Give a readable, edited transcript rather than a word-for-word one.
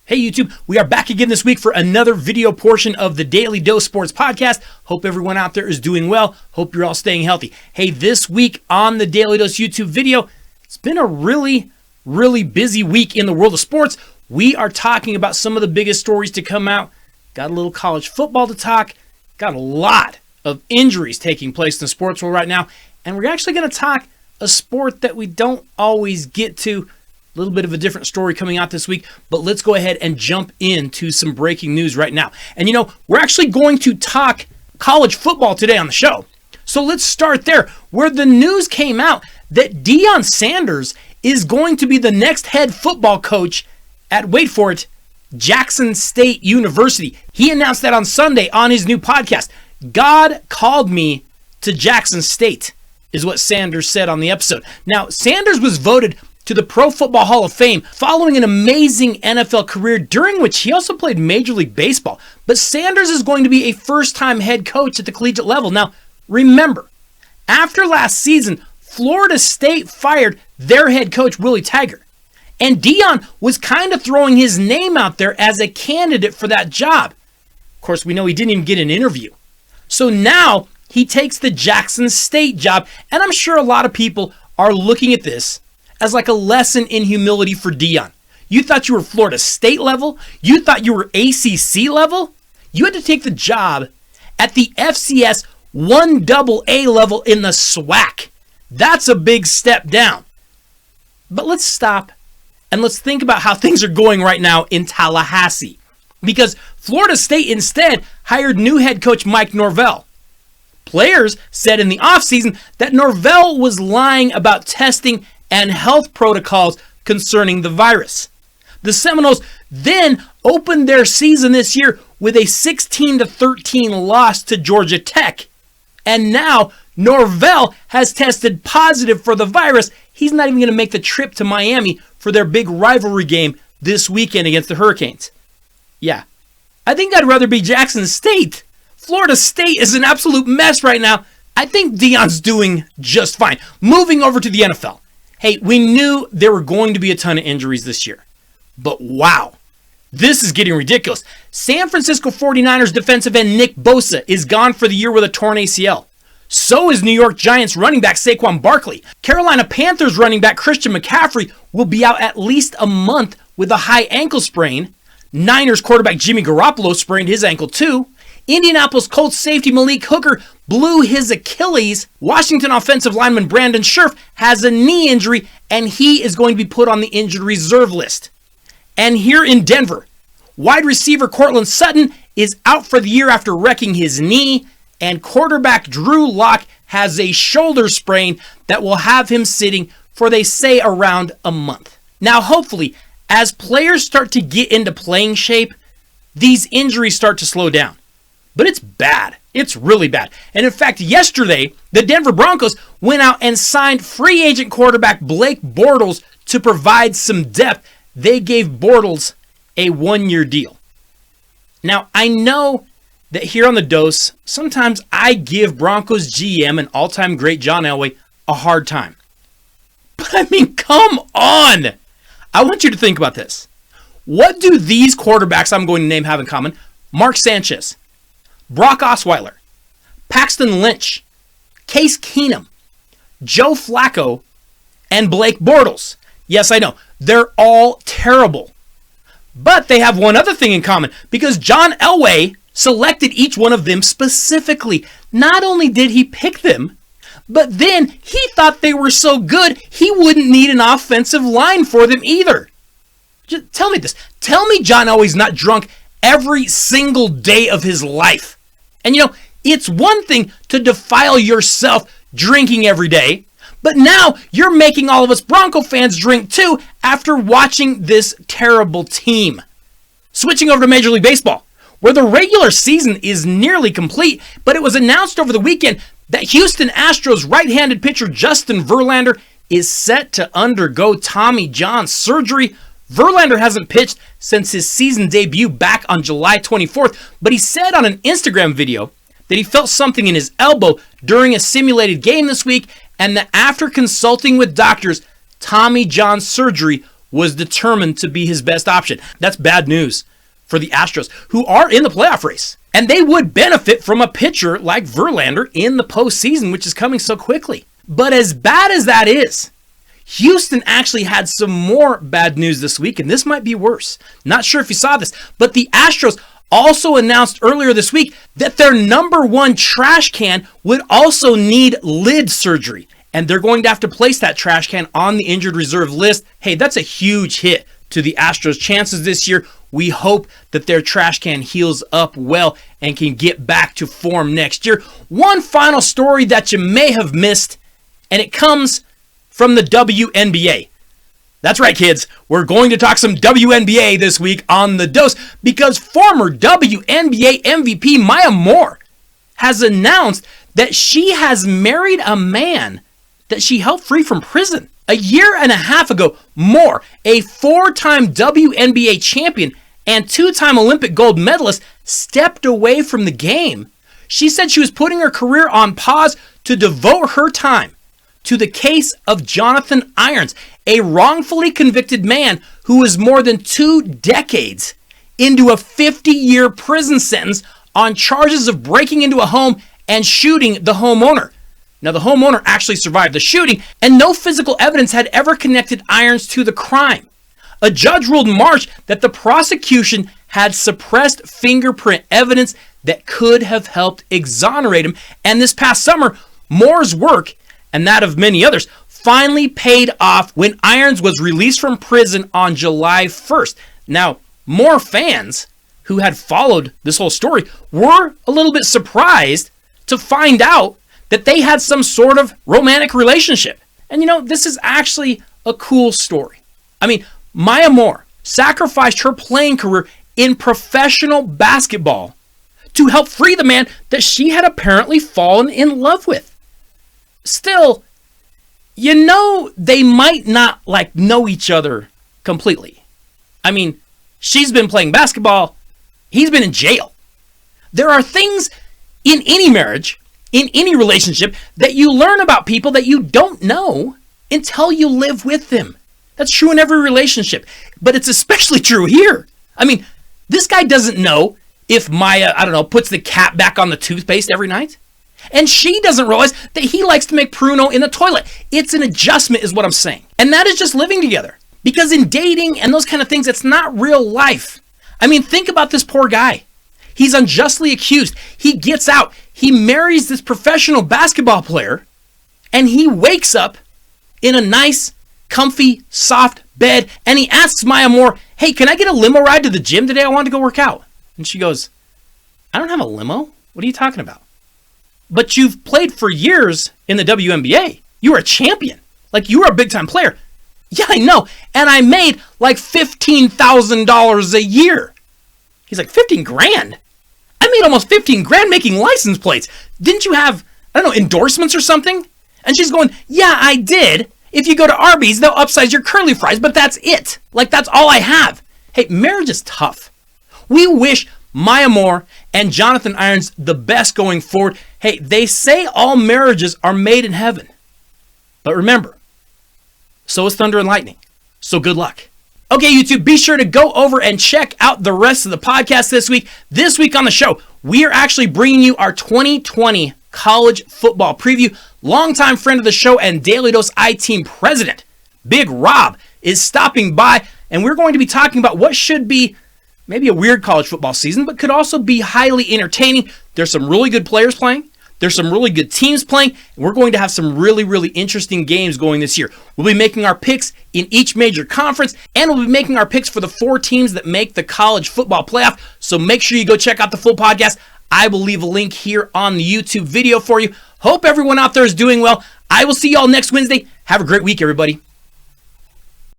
Hey YouTube, we are back again this week for another video portion of the Daly Dose Sports Podcast. Hope everyone out there is doing well. Hope you're all staying healthy. Hey, this week on the Daly Dose YouTube video, it's been a really busy week in the world of sports. We are talking about some of the biggest stories to come out. Got a little college football to talk. Got a lot of injuries taking place in the sports world right now. And we're actually going to talk a sport that we don't always get to. A little bit of a different story coming out this week, but let's go ahead and jump into some breaking news right now. And we're actually going to talk college football today on the show. So let's start there, where the news came out that Deion Sanders is going to be the next head football coach at, wait for it, Jackson State University. He announced that on Sunday on his new podcast. God called me to Jackson State, is what Sanders said on the episode. Now, Sanders was voted to the Pro Football Hall of Fame following an amazing NFL career during which he also played Major League Baseball. But Sanders is going to be a first-time head coach at the collegiate level. Now, remember, after last season, Florida State fired their head coach, Willie Taggart. And Deion was kind of throwing his name out there as a candidate for that job. Of course, we know he didn't even get an interview. So now he takes the Jackson State job, and I'm sure a lot of people are looking at this as like a lesson in humility for Deion. You thought you were Florida State level? You thought you were ACC level? You had to take the job at the FCS 1AA level in the SWAC. That's a big step down. But let's stop and let's think about how things are going right now in Tallahassee. Because Florida State instead hired new head coach Mike Norvell. Players said in the offseason that Norvell was lying about testing and health protocols concerning the virus. The Seminoles then opened their season this year with a 16-13 loss to Georgia Tech. And now Norvell has tested positive for the virus. He's not even going to make the trip to Miami for their big rivalry game this weekend against the Hurricanes. Yeah, I think I'd rather be Jackson State. Florida State is an absolute mess right now. I think Deion's doing just fine. Moving over to the NFL. Hey, we knew there were going to be a ton of injuries this year. But wow, this is getting ridiculous. San Francisco 49ers defensive end Nick Bosa is gone for the year with a torn ACL. So is New York Giants running back Saquon Barkley. Carolina Panthers running back Christian McCaffrey will be out at least a month with a high ankle sprain. Niners quarterback Jimmy Garoppolo sprained his ankle too. Indianapolis Colts safety Malik Hooker blew his Achilles. Washington offensive lineman Brandon Scherff has a knee injury, and he is going to be put on the injured reserve list. And here in Denver, wide receiver Courtland Sutton is out for the year after wrecking his knee, and quarterback Drew Lock has a shoulder sprain that will have him sitting for, they say, around a month. Now, hopefully, as players start to get into playing shape, these injuries start to slow down. But it's bad. It's really bad. And in fact, yesterday, the Denver Broncos went out and signed free agent quarterback Blake Bortles to provide some depth. They gave Bortles a 1-year deal. Now, I know that here on The Dose, sometimes I give Broncos GM and all-time great John Elway a hard time. But I mean, come on! I want you to think about this. What do these quarterbacks I'm going to name have in common? Mark Sanchez, Brock Osweiler, Paxton Lynch, Case Keenum, Joe Flacco, and Blake Bortles. Yes, I know, they're all terrible. But they have one other thing in common, because John Elway selected each one of them specifically. Not only did he pick them, but then he thought they were so good, he wouldn't need an offensive line for them either. Just tell me this. Tell me John Elway's not drunk every single day of his life. And it's one thing to defile yourself drinking every day, but now you're making all of us Bronco fans drink too after watching this terrible team. Switching over to Major League Baseball, where the regular season is nearly complete, but it was announced over the weekend that Houston Astros right-handed pitcher Justin Verlander is set to undergo Tommy John surgery. Verlander hasn't pitched since his season debut back on July 24th, but he said on an Instagram video that he felt something in his elbow during a simulated game this week, and that after consulting with doctors, Tommy John surgery was determined to be his best option. That's bad news for the Astros, who are in the playoff race. And they would benefit from a pitcher like Verlander in the postseason, which is coming so quickly. But as bad as that is, Houston actually had some more bad news this week, and this might be worse. Not sure if you saw this, but the Astros also announced earlier this week that their number one trash can would also need lid surgery, and they're going to have to place that trash can on the injured reserve list. Hey, that's a huge hit to the Astros' chances this year. We hope that their trash can heals up well and can get back to form next year. One final story that you may have missed, and it comes from the WNBA. That's right, kids. We're going to talk some WNBA this week on The Dose because former WNBA MVP Maya Moore has announced that she has married a man that she helped free from prison. A year and a half ago, Moore, a four-time WNBA champion and two-time Olympic gold medalist, stepped away from the game. She said she was putting her career on pause to devote her time to the case of Jonathan Irons, a wrongfully convicted man who was more than 2 decades into a 50-year prison sentence on charges of breaking into a home and shooting the homeowner. Now, the homeowner actually survived the shooting, and no physical evidence had ever connected Irons to the crime. A judge ruled in March that the prosecution had suppressed fingerprint evidence that could have helped exonerate him, and this past summer, Moore's work, and that of many others, finally paid off when Irons was released from prison on July 1st. Now, Moore fans who had followed this whole story were a little bit surprised to find out that they had some sort of romantic relationship. And this is actually a cool story. I mean, Maya Moore sacrificed her playing career in professional basketball to help free the man that she had apparently fallen in love with. Still, they might not know each other completely. I mean, she's been playing basketball, he's been in jail. There are things in any marriage, in any relationship, that you learn about people that you don't know until you live with them. That's true in every relationship, but it's especially true here. I mean, this guy doesn't know if Maya, puts the cap back on the toothpaste every night. And she doesn't realize that he likes to make pruno in the toilet. It's an adjustment is what I'm saying. And that is just living together. Because in dating and those kind of things, it's not real life. I mean, think about this poor guy. He's unjustly accused. He gets out. He marries this professional basketball player. And he wakes up in a nice, comfy, soft bed. And he asks Maya Moore, hey, can I get a limo ride to the gym today? I want to go work out. And she goes, I don't have a limo. What are you talking about? But you've played for years in the WNBA. You were a champion. You were a big-time player. Yeah, I know. And I made $15,000 a year. He's like, 15 grand? I made almost 15 grand making license plates. Didn't you have, endorsements or something? And she's going, yeah, I did. If you go to Arby's, they'll upsize your curly fries, but that's it. That's all I have. Hey, marriage is tough. We wish Maya Moore and Jonathan Irons the best going forward. Hey, they say all marriages are made in heaven. But remember, so is thunder and lightning. So good luck. Okay, YouTube, be sure to go over and check out the rest of the podcast this week. This week on the show, we are actually bringing you our 2020 college football preview. Longtime friend of the show and Daly Dose I-Team president, Big Rob, is stopping by, and we're going to be talking about what should be maybe a weird college football season, but could also be highly entertaining. There's some really good players playing. There's some really good teams playing. And we're going to have some really, really interesting games going this year. We'll be making our picks in each major conference, and we'll be making our picks for the 4 teams that make the college football playoff. So make sure you go check out the full podcast. I will leave a link here on the YouTube video for you. Hope everyone out there is doing well. I will see you all next Wednesday. Have a great week, everybody.